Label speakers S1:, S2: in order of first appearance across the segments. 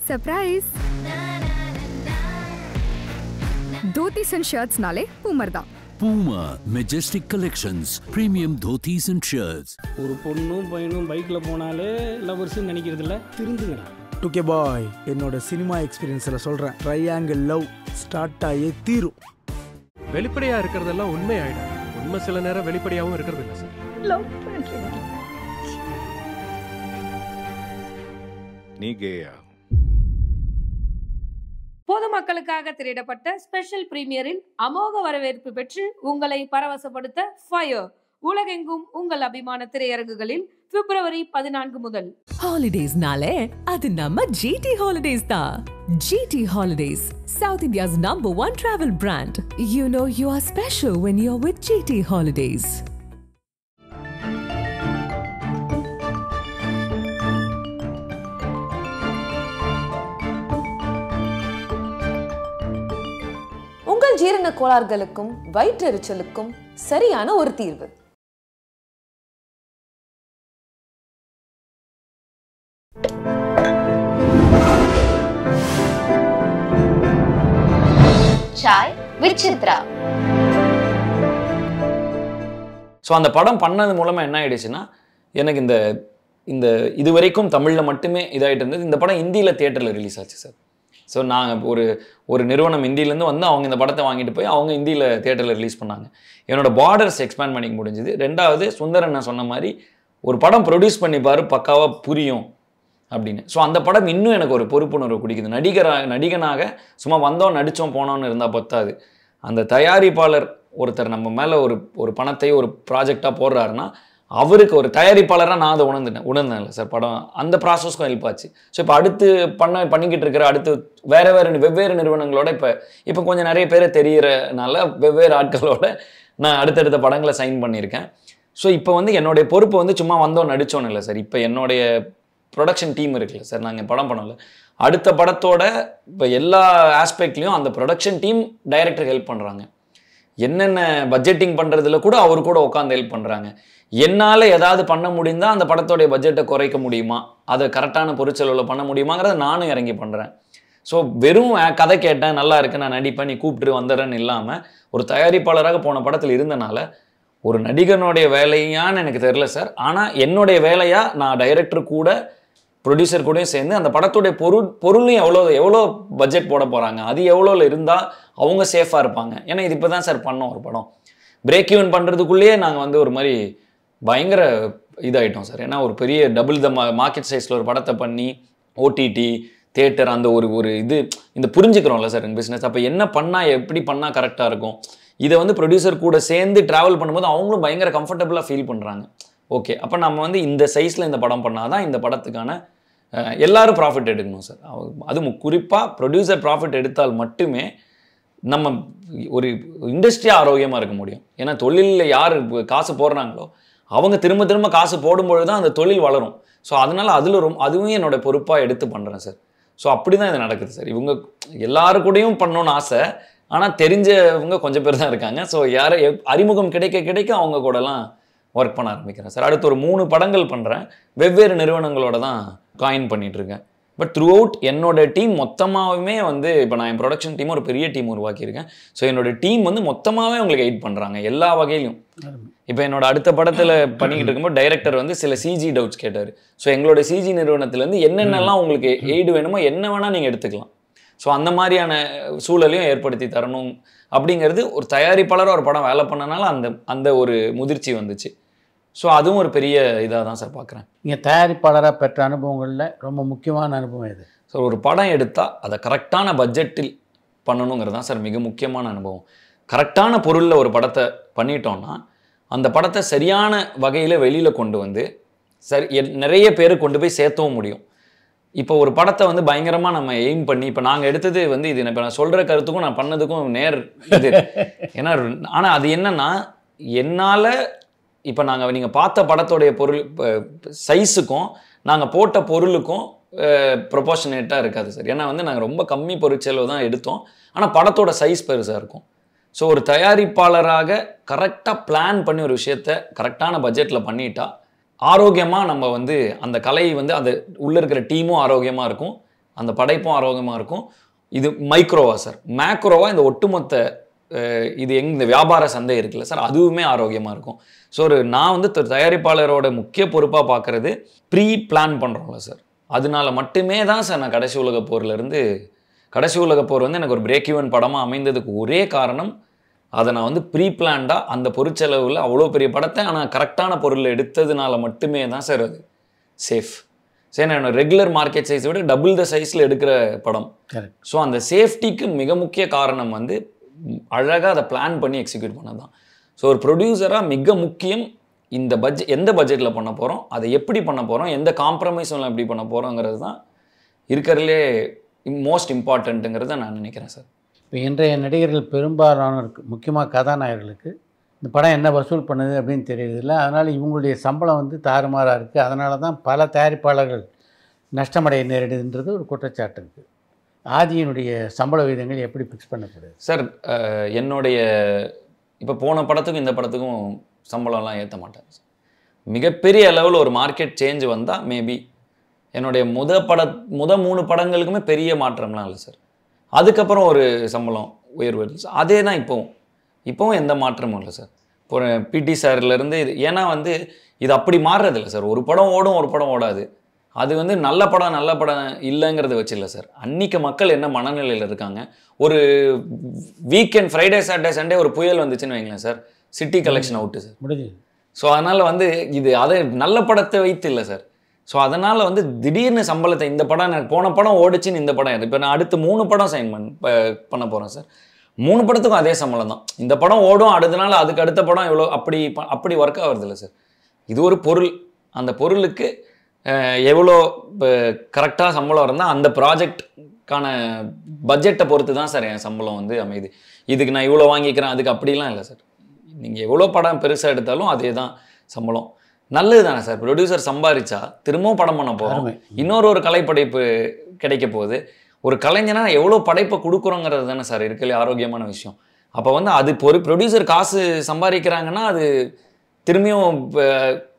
S1: Surprise dhotis and shirts नाले पूमर தான்
S2: Puma Majestic Collections Premium Dhotis and Shirts.
S3: ஒரு பொண்ணும் பையனும் பைக்ல போனாலே லவர்ஸ் நினைக்கிறது இல்ல திருந்துங்கடா.
S4: டுகே பாய் என்னோட சினிமா எக்ஸ்பீரியன்ஸ்ல சொல்றேன் ட்ரையாங்கிள் லவ் ஸ்டார்ட் ஆயே தீரும்.
S5: வெளிப்படையா இருக்கிறதெல்லாம் உண்மை ஆயிடும். உண்மை சில நேரம் வெளிப்படையாவும் இருக்கிறது இல்ல சார்.
S1: லவ் பண்றேன்.
S6: நீ கேயா?
S7: பொதுமக்களுக்காக திரையிடப்பட்ட ஸ்பெஷல் பிரீமியரில் அமோக வரவேற்பு பெற்று உங்களை பரவசப்படுத்த ஃபயர் உலகெங்கும் உங்கள் அபிமான திரையரங்குகளில் பிப்ரவரி 14 முதல்.
S8: ஹாலிடேஸ்னாலே அது நம்ம GT Holidays தான். GT Holidays, South India's #1 travel brand. You know you are special when you're with GT Holidays.
S9: உங்கள் ஜீரண கோளாறுகளுக்கும் வயிற்றெரிச்சலுக்கும் சரியான ஒரு தீர்வு.
S10: சாய் வித் சித்ரா.
S11: ஸோ அந்த படம் பண்ணது மூலமாக என்ன ஆயிடுச்சுன்னா, எனக்கு இந்த இது வரைக்கும் தமிழில் மட்டுமே இதாகிட்டு இருந்தது. இந்த படம் ஹிந்தியில் தியேட்டரில் ரிலீஸ் ஆச்சு சார். ஸோ நாங்கள் ஒரு நிறுவனம் இந்தியிலேருந்து வந்து அவங்க இந்த படத்தை வாங்கிட்டு போய் அவங்க ஹிந்தியில் தியேட்டரில் ரிலீஸ் பண்ணாங்க. என்னோட பார்டர்ஸ் எக்ஸ்பேண்ட் பண்ணிக்க முடிஞ்சுது. ரெண்டாவது, சுந்தரன் நான் சொன்ன மாதிரி ஒரு படம் ப்ரொடியூஸ் பண்ணி பாரு பக்காவாக புரியும் அப்படின்னு. ஸோ அந்த படம் இன்னும் எனக்கு ஒரு பொறுப்புணர்வு குடிக்குது. நடிகனாக சும்மா வந்தோம் நடித்தோம் போனோன்னு இருந்தால் பத்தாது. அந்த தயாரிப்பாளர் ஒருத்தர் நம்ம மேலே ஒரு பணத்தை ஒரு ப்ராஜெக்டாக போடுறாருன்னா அவருக்கு ஒரு தயாரிப்பாளராக நான் அதை உணர்ந்தேன் இல்லை சார். படம் அந்த ப்ராசஸ்க்கும் ஹெல்ப் ஆச்சு. ஸோ இப்போ அடுத்து பண்ணிக்கிட்டு இருக்கிற அடுத்து வெவ்வேறு நிறுவனங்களோட இப்போ கொஞ்சம் நிறைய பேரை தெரிகிறனால வெவ்வேறு ஆட்களோட நான் அடுத்தடுத்த படங்களை சைன் பண்ணியிருக்கேன். ஸோ இப்போ வந்து என்னுடைய பொறுப்பு வந்து சும்மா வந்தோம் நடித்தோன்னு இல்லை சார். இப்போ என்னுடைய ப்ரொடக்ஷன் டீம் இருக்குல்ல சார், நாங்கள் படம் பண்ணல, அடுத்த படத்தோட இப்போ எல்லா ஆஸ்பெக்ட்லேயும் அந்த ப்ரொடக்ஷன் டீம் டைரக்டருக்கு ஹெல்ப் பண்ணுறாங்க. என்னென்ன பட்ஜெட்டிங் பண்ணுறதுல கூட அவர் கூட உட்காந்து ஹெல்ப் பண்ணுறாங்க. என்னால் ஏதாவது பண்ண முடிந்தால் அந்த படத்தோடைய பட்ஜெட்டை குறைக்க முடியுமா, அதை கரெக்டான பொருட்செலவில் பண்ண முடியுமாங்கிறத நானும் இறங்கி பண்ணுறேன். ஸோ வெறும் கதை கேட்டேன் நல்லா இருக்கு நான் நடிப்பேன் நீ கூப்பிட்டு வந்துடுறேன்னு இல்லாமல் ஒரு தயாரிப்பாளராக போன படத்தில் இருந்தனால ஒரு நடிகனுடைய வேலையான்னு எனக்கு தெரில சார். ஆனால் என்னுடைய வேலையாக நான் டைரக்டர் கூட ப்ரொடியூசர் கூடயும் சேர்ந்து அந்த படத்துடைய பொருளையும் எவ்வளோ பட்ஜெட் போட போகிறாங்க, அது எவ்வளோவில் இருந்தால் அவங்க சேஃபாக இருப்பாங்க. ஏன்னா இது இப்போ தான் சார் பண்ணோம் ஒரு படம் பிரேக் ஈவன் பண்ணுறதுக்குள்ளேயே நாங்கள் வந்து ஒரு மாதிரி பயங்கர இதாகிட்டோம் சார். ஏன்னா ஒரு பெரிய டபுள் த மார்க்கெட் சைஸில் ஒரு படத்தை பண்ணி ஓடிடி தியேட்டர் அந்த ஒரு இந்த புரிஞ்சுக்கிறோம்ல சார் பிஸ்னஸ். அப்போ என்ன பண்ணால் எப்படி பண்ணால் கரெக்டாக இருக்கும், இதை வந்து ப்ரொடியூசர் கூட சேர்ந்து ட்ராவல் பண்ணும்போது அவங்களும் பயங்கர கம்ஃபர்டபுளாக ஃபீல் பண்ணுறாங்க. ஓகே, அப்போ நம்ம வந்து இந்த சைஸில் இந்த படம் பண்ணால் தான் இந்த படத்துக்கான எல்லாரும் ப்ராஃபிட் எடுக்கணும் சார். அதுவும் குறிப்பாக ப்ரொடியூசர் ப்ராஃபிட் எடுத்தால் மட்டுமே நம்ம ஒரு இண்டஸ்ட்ரியாக ஆரோக்கியமாக இருக்க முடியும். ஏன்னா தொழிலில் யார் காசு போடுறாங்களோ அவங்க திரும்ப திரும்ப காசு போடும்பொழுது தான் அந்த தொழில் வளரும். ஸோ அதனால் அதுவும் என்னோட பொறுப்பாக எடுத்து பண்ணுறேன் சார். ஸோ அப்படி தான் இது நடக்குது சார். இவங்க எல்லாரு கூடயும் பண்ணணும்னு ஆசை, ஆனால் தெரிஞ்சவங்க கொஞ்சம் பேர் தான் இருக்காங்க. ஸோ யாரை அறிமுகம் கிடைக்க அவங்க கூடலாம் ஒர்க் பண்ண ஆரம்பிக்கிறேன் சார். அடுத்து ஒரு 3 படங்கள் பண்ணுறேன், வெவ்வேறு நிறுவனங்களோட தான் காயின் பண்ணிகிட்ருக்கேன். பட் த்ரூ அவுட் என்னோட டீம் மொத்தமாகவே வந்து இப்போ நான் என் ப்ரொடக்ஷன் டீம் ஒரு பெரிய டீம் உருவாக்கியிருக்கேன். ஸோ என்னோட டீம் வந்து மொத்தமாகவே உங்களுக்கு எய்ட் பண்ணுறாங்க எல்லா வகையிலும். இப்போ என்னோட அடுத்த படத்தில் பண்ணிக்கிட்டு இருக்கும்போது டைரக்டர் வந்து சில சிஜி டவுட்ஸ் கேட்டார். ஸோ எங்களோட சிஜி நிறுவனத்துலேருந்து என்னென்னலாம் உங்களுக்கு எய்டு வேணுமோ என்ன வேணால் நீங்கள் எடுத்துக்கலாம். ஸோ அந்த மாதிரியான சூழலையும் ஏற்படுத்தி தரணும் அப்படிங்கிறது ஒரு தயாரிப்பாளராக ஒரு படம் வேலை பண்ணனால அந்த ஒரு முதிர்ச்சி வந்துச்சு. ஸோ அதுவும் ஒரு பெரிய இதாக தான் சார் பார்க்குறேன்.
S3: நீங்கள் தயாரிப்பாளராக பெற்ற அனுபவங்களில் ரொம்ப முக்கியமான அனுபவம் இது?
S11: ஸோ ஒரு படம் எடுத்தால் அதை கரெக்டான பட்ஜெட்டில் பண்ணணுங்கிறது தான் சார் மிக முக்கியமான அனுபவம். கரெக்டான பொருளில் ஒரு படத்தை பண்ணிட்டோம்னா அந்த படத்தை சரியான வகையில் வெளியில் கொண்டு வந்து நிறைய பேர் கொண்டு போய் சேர்த்தவும் முடியும். இப்போ ஒரு படத்தை வந்து பயங்கரமாக நம்ம எய்ம் பண்ணி இப்போ நாங்கள் எடுத்தது வந்து இது இப்போ நான் சொல்கிற கருத்துக்கும் நான் பண்ணதுக்கும் இது ஏன்னா ஆனால் அது என்னன்னா என்னால் இப்போ நீங்கள் பார்த்த படத்தோடைய பொருள் சைஸுக்கும் நாங்கள் போட்ட பொருளுக்கும் ப்ரொபோர்ஷனேட்டாக இருக்காது சார். ஏன்னா வந்து நாங்கள் ரொம்ப கம்மி பொருட்செலவு தான் எடுத்தோம், ஆனால் படத்தோட சைஸ் பெருசாக இருக்கும். ஸோ ஒரு தயாரிப்பாளராக கரெக்டாக பிளான் பண்ணி ஒரு விஷயத்த கரெக்டான பட்ஜெட்டில் பண்ணிட்டா ஆரோக்கியமாக நம்ம வந்து அந்த கலை வந்து அந்த உள்ளே இருக்கிற டீமும் ஆரோக்கியமாக இருக்கும், அந்த படைப்பும் ஆரோக்கியமாக இருக்கும். இது மைக்ரோவா சார், மேக்ரோவா இந்த ஒட்டுமொத்த இது இந்த வியாபார சந்தை இருக்குல்ல சார், அதுவுமே ஆரோக்கியமாக இருக்கும். ஸோ நான் வந்து தயாரிப்பாளரோட முக்கிய பொறுப்பாக பார்க்குறது ப்ரீ பிளான் பண்ணுறோம்ல சார், அதனால மட்டுமே தான் சார் நான் கடைசி உலகப் போர்லேருந்து கடைசி உலகப் போர் வந்து எனக்கு ஒரு பிரேக் ஈவன் படமாக அமைந்ததுக்கு ஒரே காரணம், அதை நான் வந்து ப்ரீ பிளான்டாக அந்த பொருட்செலவில் அவ்வளோ பெரிய படத்தை ஆனால் கரெக்டான பொருள் எடுத்ததுனால மட்டுமே தான் சார் அது சேஃப். சரி, நான் ரெகுலர் மார்க்கெட் சைஸை விட டபுள் த சைஸில் எடுக்கிற படம். ஸோ அந்த சேஃப்டிக்கு மிக முக்கிய காரணம் வந்து அழகாக அதை பிளான் பண்ணி எக்ஸிக்யூட் பண்ணது தான். ஸோ ஒரு ப்ரொடியூசராக மிக முக்கியம் இந்த எந்த பட்ஜெட்டில் பண்ண போகிறோம், அதை எப்படி பண்ண போகிறோம், எந்த காம்ப்ரமைஸும் எப்படி பண்ண போகிறோங்கிறது தான் இருக்கிறதுலே மோஸ்ட் இம்பார்ட்டண்ட்டுங்கிறத நான் நினைக்கிறேன் சார்.
S12: இப்போ இன்றைய நடிகர்கள் பெரும்பாலானோருக்கு, முக்கியமாக கதாநாயகர்களுக்கு இந்த படம் என்ன வசூல் பண்ணுது அப்படின்னு தெரியுதில்ல. அதனால் இவங்களுடைய சம்பளம் வந்து தாறுமாறாக இருக்குது. அதனால தான் பல தயாரிப்பாளர்கள் நஷ்டமடைய நேரிடுதுன்றது ஒரு குற்றச்சாட்டு இருக்குது. ஆதியினுடைய சம்பள விகிதங்கள் எப்படி ஃபிக்ஸ் பண்ணப்படுது
S11: சார்? என்னுடைய இப்போ போன படத்துக்கும் இந்த படத்துக்கும் சம்பளம்லாம் ஏற்ற மாட்டேன் சார். மிகப்பெரிய அளவில் ஒரு மார்க்கெட் சேஞ்ச் வந்தால் மேபி என்னுடைய முத 3 படங்களுக்குமே பெரிய மாற்றம்லாம் இல்லை சார். அதுக்கப்புறம் ஒரு சம்பளம் உயர்வு சார். அதே தான் இப்போவும் எந்த மாற்றமும் இல்லை சார். இப்போ பிடி சார்லேருந்து இது ஏன்னா வந்து இது அப்படி மாறுறதில்லை சார். ஒரு படம் ஓடும், ஒரு படம் ஓடாது. அது வந்து நல்ல படம் இல்லைங்கிறத வச்சு இல்லை சார். அன்றைக்கி மக்கள் என்ன மனநிலையில் இருக்காங்க, ஒரு வீக்கெண்ட் ஃப்ரைடே சாட்டர்டே சண்டே ஒரு புயல் வந்துச்சுன்னு வைங்களேன் sir, city collection out sir
S12: முடிஞ்சு.
S11: ஸோ அதனால் வந்து இது அதை நல்ல படத்தை வைத்து இல்லை சார். ஸோ அதனால் வந்து திடீர்னு சம்பளத்தை இந்த படம் எனக்கு போன படம் ஓடிச்சின்னு இந்த படம் இப்போ நான் அடுத்து 3 படம் சைன் பண்ண போகிறேன் சார். 3 படத்துக்கும் அதே சம்பளம் தான். இந்த படம் ஓடும், அடுத்த நாள் அதுக்கு அடுத்த படம் எவ்வளோ அப்படி ஒர்க் ஆகுறது இல்லை சார். இது ஒரு பொருள், அந்த பொருளுக்கு எவ்வளோ கரெக்டாக சம்பளம் இருந்தால் அந்த ப்ராஜெக்ட்கான பட்ஜெட்டை பொறுத்து தான் சார் என் சம்பளம் வந்து அமையுது. இதுக்கு நான் இவ்வளோ வாங்கிக்கிறேன் அதுக்கு அப்படிலாம் இல்லை சார். நீங்கள் எவ்வளோ படம் பெருசாக எடுத்தாலும் அதே தான் சம்பளம். நல்லது தானே சார், ப்ரொடியூசர் சம்பாதிச்சா திரும்பவும் படம் பண்ண போகிறோம், இன்னொரு கலைப்படைப்பு கிடைக்க போகுது. ஒரு கலைஞனா எவ்வளோ படைப்பை கொடுக்குறோங்கிறது தானே சார் இருக்கலே ஆரோக்கியமான விஷயம். அப்போ வந்து அது ப்ரொடியூசர் காசு சம்பாதிக்கிறாங்கன்னா அது திரும்பியும்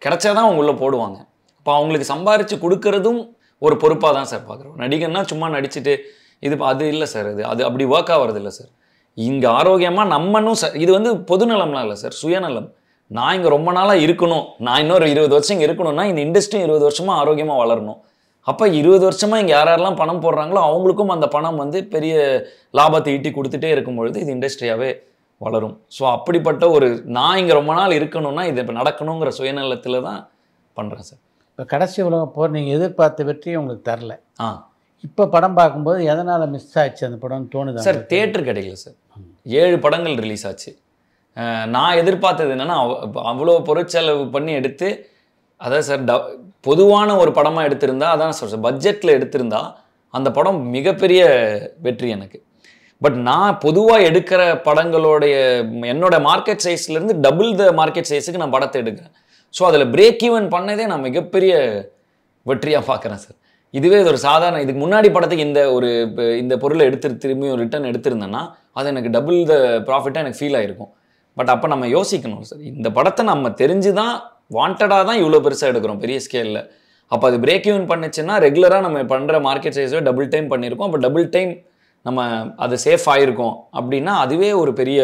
S11: கிடைச்சாதான் அவங்க உள்ளே போடுவாங்க. இப்போ அவங்களுக்கு சம்பாரித்து கொடுக்கறதும் ஒரு பொறுப்பாக தான் சார் பார்க்குறோம். நடிகன்னா சும்மா நடிச்சுட்டு அது இல்லை சார், அது அப்படி ஒர்க் ஆகிறது இல்லை சார். இங்கே ஆரோக்கியமாக நம்மனும் சார், இது வந்து பொதுநலம்லாம் இல்லை சார், சுயநலம். நான் இங்கே ரொம்ப நாளாக இருக்கணும், நான் இன்னொரு 20 வருஷம் இங்கே இருக்கணும்னா இந்த இண்டஸ்ட்ரி 20 வருஷமாக ஆரோக்கியமாக வளரணும். அப்போ 20 வருஷமாக இங்கே யாரெல்லாம் பணம் போடுறாங்களோ அவங்களுக்கும் அந்த பணம் வந்து பெரிய லாபத்தை ஈட்டி கொடுத்துட்டே இருக்கும்பொழுது இது இண்டஸ்ட்ரியாகவே வளரும். ஸோ அப்படிப்பட்ட ஒரு நான் இங்கே ரொம்ப நாள் இருக்கணும்னா இது இப்போ நடக்கணுங்கிற சுயநலத்தில் தான் பண்ணுறேன் சார்.
S12: இப்போ கடைசி உலகம் போர் நீங்கள் எதிர்பார்த்த வெற்றியை உங்களுக்கு தரல. இப்போ படம் பார்க்கும்போது எதனால் மிஸ் ஆச்சு அந்த படம்னு தோணுது
S11: சார்? தியேட்டர் கிடைக்கல சார். 7 படங்கள் ரிலீஸ் ஆச்சு. நான் எதிர்பார்த்தது என்னென்னா அவ்வளோ பொருட்செலவு பண்ணி எடுத்து அதான் சார் பொதுவான ஒரு படமாக எடுத்திருந்தா, அதான் சார் பட்ஜெட்டில் எடுத்திருந்தா அந்த படம் மிகப்பெரிய வெற்றி எனக்கு. பட் நான் பொதுவாக எடுக்கிற படங்களோடைய என்னோட மார்க்கெட் சைஸ்லேருந்து டபுள் த மார்க்கெட் சைஸுக்கு நான் படத்தை எடுக்கிறேன். ஸோ அதில் பிரேக் ஈவன் பண்ணதே நான் மிகப்பெரிய வெற்றியாக பார்க்குறேன் சார். இதுவே ஒரு சாதாரண இதுக்கு முன்னாடி படத்துக்கு இந்த பொருளை திரும்பியும் ரிட்டர்ன் எடுத்திருந்தேன்னா அது எனக்கு டபுள் த ப்ராஃபிட்டாக எனக்கு ஃபீல் ஆகிருக்கும். பட் அப்போ நம்ம யோசிக்கணும் சார், இந்த படத்தை நம்ம தெரிஞ்சு தான் வாண்டடாக தான் இவ்வளோ பெருசாக எடுக்கிறோம் பெரிய ஸ்கேலில். அப்போ அது பிரேக் ஈவன் பண்ணுச்சுன்னா ரெகுலராக நம்ம பண்ணுற மார்க்கெட் சைஸை டபுள் டைம் பண்ணியிருக்கோம். அப்போ டபுள் டைம் நம்ம அது சேஃப் ஆகிருக்கோம் அப்படின்னா அதுவே ஒரு பெரிய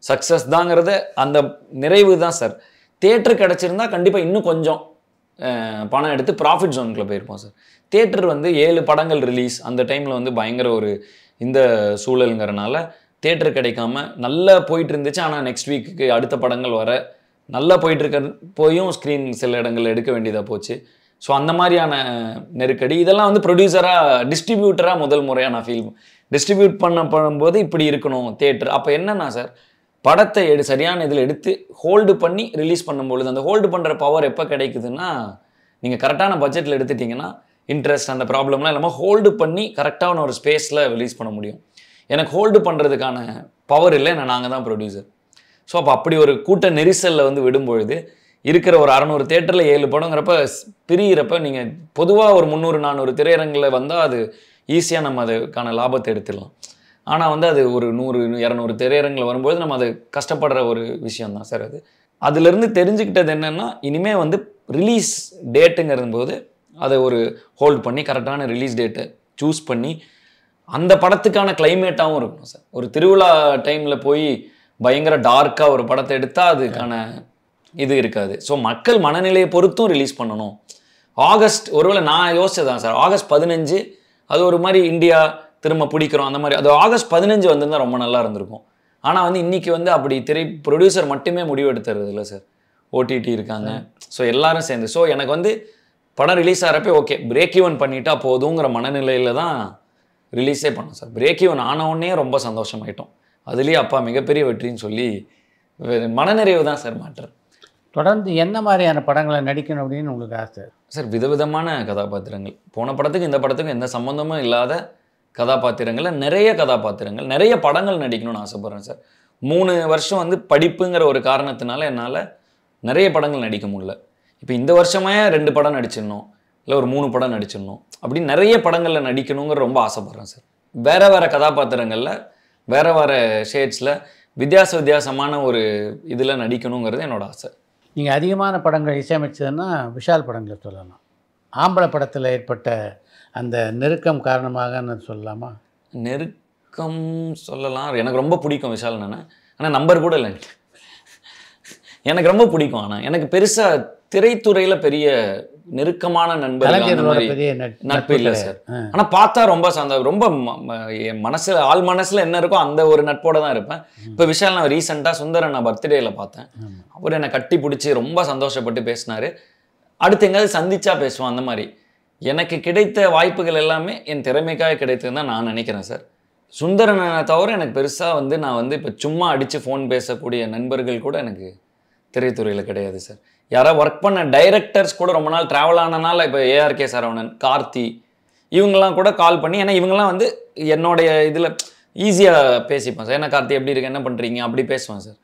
S11: சக்ஸஸ் தாங்கிறத அந்த நிறைவு தான் சார். தியேட்டர் கிடச்சிருந்தா கண்டிப்பாக இன்னும் கொஞ்சம் பணம் எடுத்து ப்ராஃபிட் ஜோனுக்குள்ளே போயிருப்போம் சார். தியேட்டர் வந்து 7 படங்கள் ரிலீஸ் அந்த டைமில் வந்து பயங்கர ஒரு இந்த சூழலுங்கிறனால தியேட்டர் கிடைக்காம நல்லா போயிட்டு இருந்துச்சு. ஆனால் நெக்ஸ்ட் வீக்குக்கு அடுத்த படங்கள் வர நல்லா போயும் ஸ்க்ரீன் சில இடங்கள் எடுக்க வேண்டியதாக போச்சு. ஸோ அந்த மாதிரியான நெருக்கடி இதெல்லாம் வந்து ப்ரொடியூசராக டிஸ்ட்ரிபியூட்டராக முதல் முறையாக நான் டிஸ்ட்ரிபியூட் பண்ணும்போது இப்படி இருக்கணும் தியேட்டர். அப்போ என்னன்னா சார், படத்தை சரியான இதில் எடுத்து ஹோல்டு பண்ணி ரிலீஸ் பண்ணும்பொழுது அந்த ஹோல்டு பண்ணுற பவர் எப்போ கிடைக்குதுன்னா நீங்கள் கரெக்டான பட்ஜெட்டில் எடுத்துட்டிங்கன்னா இன்ட்ரெஸ்ட் அந்த ப்ராப்ளம்லாம் இல்லாமல் ஹோல்டு பண்ணி கரெக்டான ஒரு ஸ்பேஸில் ரிலீஸ் பண்ண முடியும். எனக்கு ஹோல்டு பண்ணுறதுக்கான பவர் இல்லை, நாங்கள் தான் ப்ரொடியூசர். ஸோ அப்போ அப்படி ஒரு கூட்ட நெரிசலில் வந்து விடும்பொழுது இருக்கிற ஒரு 600 தியேட்டரில் 7 படங்கிறப்ப பிரிகிறப்ப நீங்கள் பொதுவாக ஒரு 300-400 திரையரங்கில் வந்தால் அது ஈஸியாக நம்ம அதுக்கான லாபத்தை எடுத்துடலாம். ஆனால் வந்து அது ஒரு 100-200 திரையரங்கில் வரும்போது நம்ம அது கஷ்டப்படுற ஒரு விஷயந்தான் சார். அதுலேருந்து தெரிஞ்சுக்கிட்டது என்னென்னா இனிமேல் வந்து ரிலீஸ் டேட்டுங்கிறது போது அதை ஒரு ஹோல்ட் பண்ணி கரெக்டான ரிலீஸ் டேட்டு சூஸ் பண்ணி அந்த படத்துக்கான கிளைமேட்டாகவும் இருக்கணும் சார். ஒரு திருவிழா டைமில் போய் பயங்கர டார்க்காக ஒரு படத்தை எடுத்தால் அதுக்கான இது இருக்காது. ஸோ மக்கள் மனநிலையை பொறுத்தும் ரிலீஸ் பண்ணணும். ஆகஸ்ட் ஒருவேளை நான் யோசிச்சதான் சார், ஆகஸ்ட் 15 அது ஒரு மாதிரி இந்தியா திரும்ப பிடிக்கிறோம் அந்த மாதிரி, அது ஆகஸ்ட் 15 வந்திருந்தால் ரொம்ப நல்லா இருந்திருக்கும். ஆனால் வந்து இன்றைக்கி வந்து அப்படி ப்ரொடியூசர் மட்டுமே முடிவு எடுத்துறது இல்லை சார், ஓடிடி இருக்காங்க. ஸோ எல்லாரும் சேர்ந்து ஸோ எனக்கு வந்து படம் ரிலீஸ் ஆகிறப்ப ஓகே பிரேக் ஈவன் பண்ணிட்டா போதுங்கிற மனநிலையில் தான் ரிலீஸே பண்ணோம் சார். பிரேக் ஈவன் ஆனவுடனே ரொம்ப சந்தோஷமாயிட்டோம். அதுலேயே அப்பா மிகப்பெரிய வெற்றின்னு சொல்லி மனநிறைவு தான் சார் மேட்டர்.
S12: தொடர்ந்து என்ன மாதிரியான படங்களை நடிக்கணும் அப்படின்னு உங்களுக்கு ஆசை
S11: சார்? விதவிதமான கதாபாத்திரங்கள். போன படத்துக்கு இந்த படத்துக்கு எந்த சம்மந்தமும் இல்லாத கதாபாத்திரங்களில் நிறைய கதாபாத்திரங்கள், நிறைய படங்கள் நடிக்கணும்னு ஆசைப்பட்றேன் சார். 3 வருஷம் வந்து படிப்புங்கிற ஒரு காரணத்தினால என்னால் நிறைய படங்கள் நடிக்க முடியல. இப்போ இந்த வருஷமே 2 படம் நடிச்சிடணும், இல்லை ஒரு 3 படம் நடிச்சிடணும், அப்படின்னு நிறைய படங்களில் நடிக்கணுங்கிற ரொம்ப ஆசைப்பட்றேன் சார். வேறு வேறு கதாபாத்திரங்களில் வேறு வேறு ஷேட்ஸில் வித்தியாசமான ஒரு இதில் நடிக்கணுங்கிறது என்னோட ஆசை.
S12: நீங்கள் அதிகமான படங்கள் இசையமைச்சதுன்னா விஷால் படங்களை சொல்லலாம். ஆம்பளை படத்தில் ஏற்பட்ட அந்த நெருக்கம் காரணமாக சொல்லலாமா?
S11: நெருக்கம் சொல்லலாம். எனக்கு ரொம்ப பிடிக்கும் விஷால் நான், ஆனால் நம்பர் கூட இல்லை எனக்கு ரொம்ப பிடிக்கும். ஆனால் எனக்கு பெருசாக திரைத்துறையில் பெரிய நெருக்கமான நண்பர்கள் அந்த மாதிரி நட்பு இல்லை சார். ஆனால் பார்த்தா ரொம்ப ரொம்ப மனசில் ஆள் மனசில் என்ன இருக்கோ அந்த ஒரு நட்போட தான் இருப்பேன். இப்போ விஷால் நான் ரீசெண்டாக சுந்தரன் நான் பர்த்டேயில் பார்த்தேன். அவர் என்னை கட்டி பிடிச்சி ரொம்ப சந்தோஷப்பட்டு பேசினார். அடுத்து எங்கேயாவது சந்திச்சா பேசுவோம். அந்த மாதிரி எனக்கு கிடைத்த வாய்ப்புகள் எல்லாமே என் திறமைக்காக கிடைத்ததுன்னு தான் நான் நினைக்கிறேன் சார். சுந்தரனை தவிர எனக்கு பெருசாக வந்து நான் வந்து இப்போ சும்மா அடித்து ஃபோன் பேசக்கூடிய நண்பர்கள் கூட எனக்கு திரைத்துறையில் கிடையாது சார். யாராவது ஒர்க் பண்ண டைரக்டர்ஸ் கூட ரொம்ப நாள் ட்ராவல் ஆனனால இப்போ ஏஆர்கே சரவணன், கார்த்தி இவங்கெல்லாம் கூட கால் பண்ணி, ஏன்னா இவங்கெல்லாம் வந்து என்னுடைய இதில் ஈஸியாக பேசிப்பேன் சார். ஏன்னா கார்த்தி எப்படி இருக்கு, என்ன பண்ணுறீங்க அப்படி பேசுவேன் சார்.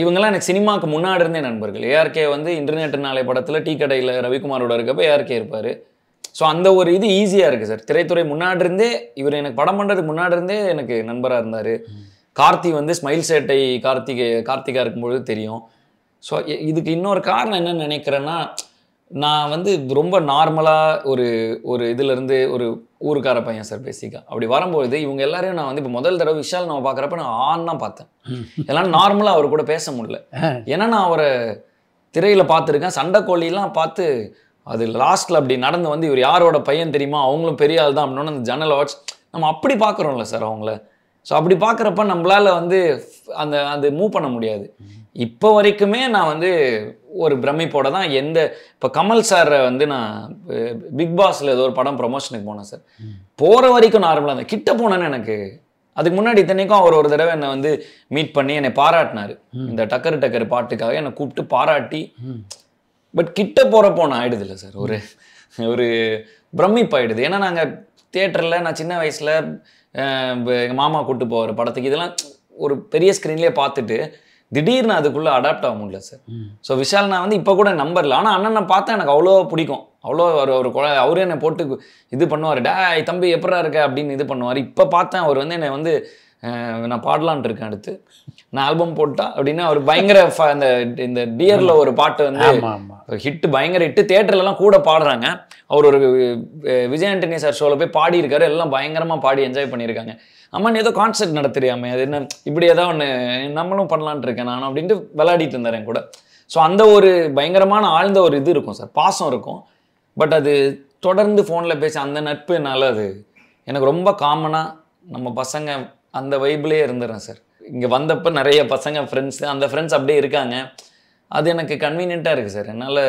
S11: இவங்கெல்லாம் எனக்கு சினிமாவுக்கு முன்னாடி இருந்தே நண்பர்கள். ஏஆர்கே வந்து இன்டர்நெட் நாளை படத்தில் டீ கடையில் ரவிக்குமாரோட இருக்கப்போ ஏஆர்கே இருப்பார். ஸோ அந்த ஒரு இது ஈஸியாக இருக்குது சார். திரைத்துறை முன்னாடி இருந்தே இவர் எனக்கு படம் பண்ணுறதுக்கு முன்னாடி இருந்தே எனக்கு நண்பராக இருந்தார். கார்த்தி வந்து ஸ்மைல் சேட்டை கார்த்திகா இருக்கும்பொழுது தெரியும். ஸோ இதுக்கு இன்னொரு காரணம் என்னன்னு நினைக்கிறேன்னா, நான் வந்து ரொம்ப நார்மலாக ஒரு இதிலேருந்து ஒரு ஊருக்கார பையன் சார் பேசிக்காக. அப்படி வரும்போது இவங்க எல்லாரையும் நான் வந்து இப்போ முதல் தடவை விஷால் நம்ம பார்க்குறப்ப நான் தான் பார்த்தேன். எல்லாம் நார்மலாக அவர் கூட பேச முடியல. ஏன்னா நான் அவரை திரையில் பார்த்துருக்கேன். சண்டைக்கோழிலாம் பார்த்து அது லாஸ்ட்டில் அப்படி நடந்து வந்து இவர் யாரோட பையன் தெரியுமா, அவங்களும் பெரிய ஆள் தான் அப்படின்னா அந்த ஜன்னல் வாட்ச் நம்ம அப்படி பார்க்குறோம்ல சார் அவங்கள. ஸோ அப்படி பார்க்குறப்ப நம்மளால் வந்து அது மூவ் பண்ண முடியாது. இப்போ வரைக்குமே நான் வந்து ஒரு பிரமிப்போட தான் இப்போ கமல் சாரை வந்து நான் பிக் பாஸில் ஏதோ ஒரு படம் ப்ரொமோஷனுக்கு போனேன் சார். போகிற வரைக்கும் நார்மலாக இருந்தேன். கிட்ட போனேன்னு எனக்கு அதுக்கு முன்னாடி இத்தனைக்கும் அவர் ஒரு தடவை என்னை வந்து மீட் பண்ணி என்னை பாராட்டினார். இந்த டக்கரு பாட்டுக்காக என்னை கூப்பிட்டு பாராட்டி, பட் கிட்ட போகிறப்போ நான் ஆயிடுதில்ல சார், ஒரு பிரமிப்பாயிடுது. ஏன்னா நாங்கள் தியேட்டரில் நான் சின்ன வயசில் எங்கள் மாமா கூப்பிட்டு போகிற படத்துக்கு இதெல்லாம் ஒரு பெரிய ஸ்க்ரீன்லேயே பார்த்துட்டு திடீர்னு அதுக்குள்ளே அடாப்ட் ஆக முடியல சார். ஸோ விஷால் நான் வந்து இப்போ கூட நம்பரில், ஆனால் அண்ணனை பார்த்தா எனக்கு அவ்வளோ பிடிக்கும். அவ்வளோ அவரே என்னை போட்டு இது பண்ணுவார், டேய் தம்பி எப்படா இருக்க அப்படின்னு இது பண்ணுவார். இப்போ பார்த்தேன் அவர் வந்து என்னை வந்து நான் பாடலான் இருக்கேன் அடுத்து நான் ஆல்பம் போட்டா அப்படின்னு அவர் பயங்கர இந்த டியரில் ஒரு பாட்டு வந்து ஹிட்டு, பயங்கர ஹிட்டு. தியேட்டர்லாம் கூட பாடுறாங்க. அவர் ஒரு விஜய் ஆண்டனி சார் ஷோவில் போய் பாடியிருக்காரு. எல்லாம் பயங்கரமாக பாடி என்ஜாய் பண்ணியிருக்காங்க. அம்மா ஏதோ கான்செர்ட் நடத்துறியாமே, அது என்ன இப்படி ஏதோ ஒன்று நம்மளும் பண்ணலான் இருக்கேன் நான் அப்படின்ட்டு விளையாடிட்டு இருந்தேன் என் கூட. ஸோ அந்த ஒரு பயங்கரமான ஆழ்ந்த ஒரு இது இருக்கும் சார், பாசம் இருக்கும். பட் அது தொடர்ந்து ஃபோனில் பேசி அந்த நட்புனால அது எனக்கு ரொம்ப காமனாக நம்ம பசங்க அந்த வைப்லேயே இருந்துடுறேன் சார். இங்கே வந்தப்போ நிறைய பசங்க ஃப்ரெண்ட்ஸு, அந்த ஃப்ரெண்ட்ஸ் அப்படியே இருக்காங்க. அது எனக்கு கன்வீனியண்ட்டாக இருக்குது சார். என்னால்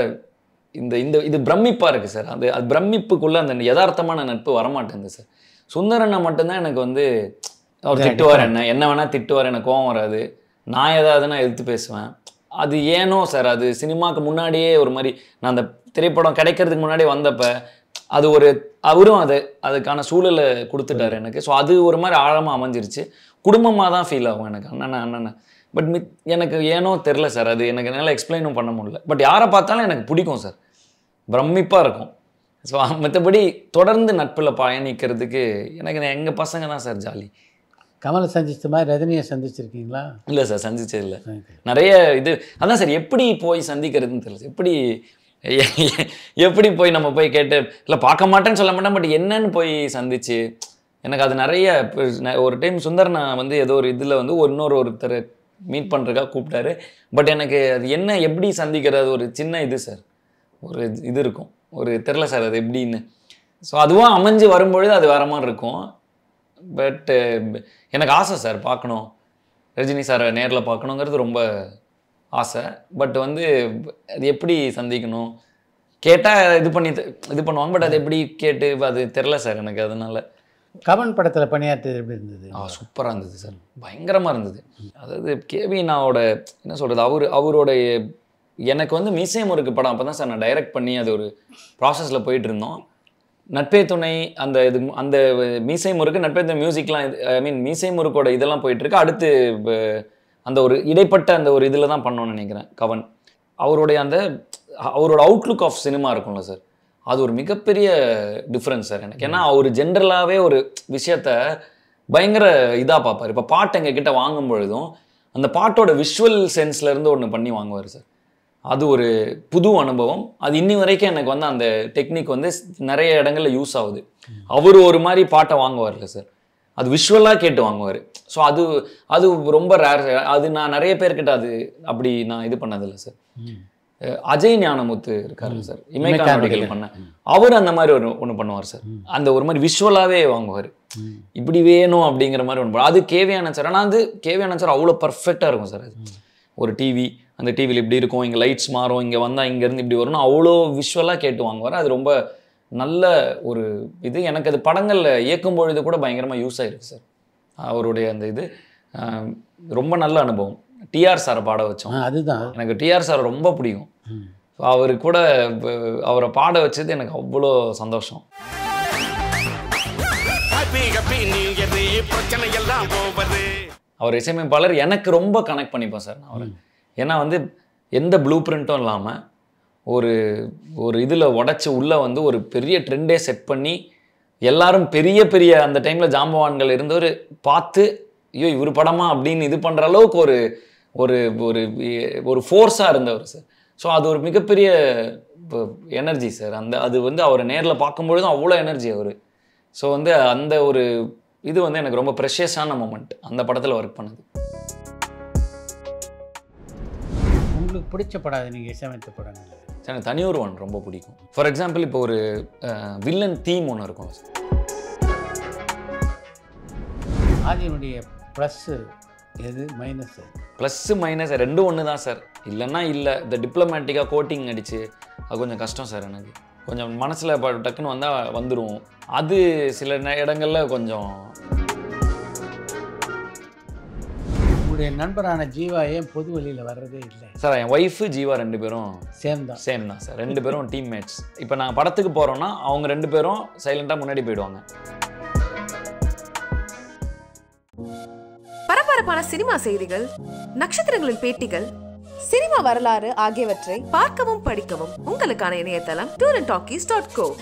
S11: இது பிரமிப்பாக இருக்குது சார். அது பிரமிப்புக்குள்ளே அந்த யதார்த்தமான நட்பு வரமாட்டேங்குது சார். சுந்தரனை மட்டும்தான் எனக்கு வந்து அவர் திட்டுவார், என்ன வேணால் திட்டுவார், எனக்கு கோவம் வராது. நான் ஏதாவதுன்னா எதிர்த்து பேசுவேன். அது ஏனோ சார், அது சினிமாவுக்கு முன்னாடியே ஒரு மாதிரி நான் அந்த திரைப்படம் கிடைக்கிறதுக்கு முன்னாடியே வந்தப்போ அது அவரும் அதுக்கான சூழலை கொடுத்துட்டாரு எனக்கு. ஸோ அது ஒரு மாதிரி ஆழமாக அமைஞ்சிருச்சு. குடும்பமாக தான் ஃபீல் ஆகும் எனக்கு அண்ணனை. பட் எனக்கு ஏனோ தெரில சார், அது எனக்கு என்னால் எக்ஸ்பிளைனும் பண்ண முடியல. பட் யாரை பார்த்தாலும் எனக்கு பிடிக்கும் சார், பிரமிப்பாக இருக்கும். ஸோ மற்றபடி தொடர்ந்து நட்பில் பயணிக்கிறதுக்கு எனக்கு எங்கள் பசங்க தான் சார் ஜாலி.
S12: கமலை சந்திச்ச மாதிரி ரஜினியை சந்திச்சிருக்கீங்களா?
S11: இல்லை சார், சந்திச்சது இல்லை. நிறைய அதான் சார் எப்படி போய் சந்திக்கிறதுன்னு தெரியல. எப்படி எப்படி போய் நம்ம போய் கேட்டு இல்லை பார்க்க மாட்டேன்னு சொல்ல மாட்டேன், பட் என்னன்னு போய் சந்திச்சு எனக்கு அது நிறைய. ஒரு டைம் சுந்தர் நான் வந்து ஏதோ ஒரு இதில் வந்து ஒருத்தர் மீட் பண்ணுறதுக்காக கூப்பிட்டாரு. பட் எனக்கு அது என்ன எப்படி சந்திக்கிறது ஒரு சின்ன இது சார், ஒரு இது இருக்கும், ஒரு தெரில சார் அது எப்படின்னு. ஸோ அதுவும் அமைஞ்சு வரும்பொழுது அது வேற மாதிரி இருக்கும். பட் எனக்கு ஆசை சார் பார்க்கணும், ரஜினி சாரை நேரில் பார்க்கணுங்கிறது ரொம்ப ஆசை. பட் வந்து அது எப்படி சந்திக்கணும் கேட்டால் இது பண்ணுவாங்க. பட் அது எப்படி கேட்டு அது தெரில சார் எனக்கு. அதனால
S12: கவன் படத்தில் பணியாற்றியது எப்படி இருந்தது?
S11: சூப்பராக இருந்தது சார், பயங்கரமாக இருந்தது. அதாவது கேவினாவோட என்ன சொல்கிறது, அவரோட எனக்கு வந்து மீசை முறுக்கு படம் அப்போ தான் சார் நான் டைரக்ட் பண்ணி அது ஒரு ப்ராசஸில் போயிட்டு இருந்தோம். நட்பே துணை அந்த மீசை முறுக்கு நட்பே துணை மியூசிக்லாம் மீசை முறுக்கோட இதெல்லாம் போயிட்டுருக்கு. அடுத்து அந்த ஒரு இடைப்பட்ட அந்த ஒரு இதில் தான் பண்ணோன்னு நினைக்கிறேன் கவன். அவரோட அவுட்லுக் ஆஃப் சினிமா இருக்கும்ல சார், அது ஒரு மிகப்பெரிய டிஃப்ரென்ஸ் சார் எனக்கு. ஏன்னா அவர் ஜென்ரலாகவே ஒரு விஷயத்த பயங்கர இதாக பார்ப்பார். இப்போ பாட்டு எங்ககிட்ட வாங்கும் பொழுதும் அந்த பாட்டோட விஷுவல் சென்ஸ்லேருந்து ஒன்று பண்ணி வாங்குவார் சார். அது ஒரு புது அனுபவம். அது இன்னி வரைக்கும் எனக்கு வந்து அந்த டெக்னிக் வந்து நிறைய இடங்களில் யூஸ் ஆகுது. அவர் ஒரு மாதிரி பாட்டை வாங்குவார்ல சார், அது விஷுவலாக கேட்டு வாங்குவார். ஸோ அது ரொம்ப ரேர். அது நான் நிறைய பேர்கிட்ட அது அப்படி நான் இது பண்ணதில்லை சார். அஜய் ஞானமுத்து இருக்காரு சார், இமைக்கானடிகள் பண்ண, அவர் அந்த மாதிரி ஒன்று பண்ணுவார் சார். அந்த ஒரு மாதிரி விஷுவலாகவே வாங்குவார், இப்படி வேணும் அப்படிங்கிற மாதிரி ஒன்று. அது கேவியான சார். ஆனால் அது கேவியான சார் அவ்வளோ பர்ஃபெக்டாக இருக்கும் சார். அது ஒரு டிவி, அந்த டிவியில் இப்படி இருக்கும், இங்கே லைட்ஸ் மாறும், இங்கே வந்தால் இங்கேருந்து இப்படி வரணும், அவ்வளோ விஷுவலாக கேட்டு வாங்குவார். அது ரொம்ப நல்ல ஒரு இது. எனக்கு அது படங்களில் இயக்கும் பொழுது கூட பயங்கரமாக யூஸ் ஆகிருக்கு சார் அவருடைய அந்த இது. ரொம்ப நல்ல அனுபவம். டிஆர் சாரை பாட வச்சோம்.
S12: அதுதான்
S11: எனக்கு டிஆர் சார் ரொம்ப பிடிக்கும். அவரு கூட அவரை பாட வச்சது எனக்கு அவ்வளோ சந்தோஷம். அவர் இசையமைப்பாளர் எனக்கு ரொம்ப கனெக்ட் பண்ணிப்பேன் சார் நான் அவர். ஏன்னா வந்து எந்த ப்ளூ பிரிண்ட்டும் இல்லாமல் ஒரு இதில் உடச்சி உள்ளே வந்து ஒரு பெரிய ட்ரெண்டே செட் பண்ணி எல்லாரும் பெரிய அந்த டைமில் ஜாம்பவான்கள் இருந்தவர் பார்த்து ஐயோ இவர் படமா அப்படின்னு இது பண்ணுற அளவுக்கு ஒரு ஃபோர்ஸாக இருந்தவர் சார். ஸோ அது ஒரு மிகப்பெரிய எனர்ஜி சார். அது வந்து அவரை நேரில் பார்க்கும்பொழுதும் அவ்வளோ எனர்ஜி அவர். ஸோ வந்து அந்த ஒரு இது வந்து எனக்கு ரொம்ப ப்ரெஷியஸான மொமெண்ட் அந்த படத்தில் ஒர்க் பண்ணது.
S12: உங்களுக்கு பிடிச்ச படம் நீங்கள் இசையமைத்த படங்கள்?
S11: எனக்கு தனியொரு ஒன் ரொம்ப பிடிக்கும். ஃபார் எக்ஸாம்பிள் இப்போ ஒரு வில்லன் தீம் ஒன்று இருக்கும் சார்.
S12: ஆதியினுடைய ப்ளஸ்ஸு எது, மைனஸு?
S11: ப்ளஸ்ஸு மைனஸ் ரெண்டும் ஒன்று தான் சார். இல்லைன்னா இல்லை, இந்த டிப்ளமேட்டிக்காக கோட்டிங் அடித்து அது கொஞ்சம் கஷ்டம் சார். எனக்கு கொஞ்சம் மனசில் டக்குன்னு வந்தால் வந்துடும். அது சில இடங்களில் கொஞ்சம்.
S12: உங்களுடைய நண்பரான ஜீவா ஏன் பொது வழியில் வர்றதே இல்லை
S11: சார்? என் ஒய்ஃபு ஜீவா 2 பேரும் சேம் தான் சார். 2 பேரும் டீம்மேட்ஸ். இப்போ நாங்கள் படத்துக்கு போகிறோன்னா அவங்க 2 பேரும் சைலண்டாக முன்னாடி போயிடுவாங்க.
S9: பரபரப்பான சினிமா செய்திகள், நட்சத்திரங்களின் பேட்டிகள், சினிமா வரலாறு ஆகியவற்றை பார்க்கவும் படிக்கவும் உங்களுக்கான இணையதளம் tourantalkies.co.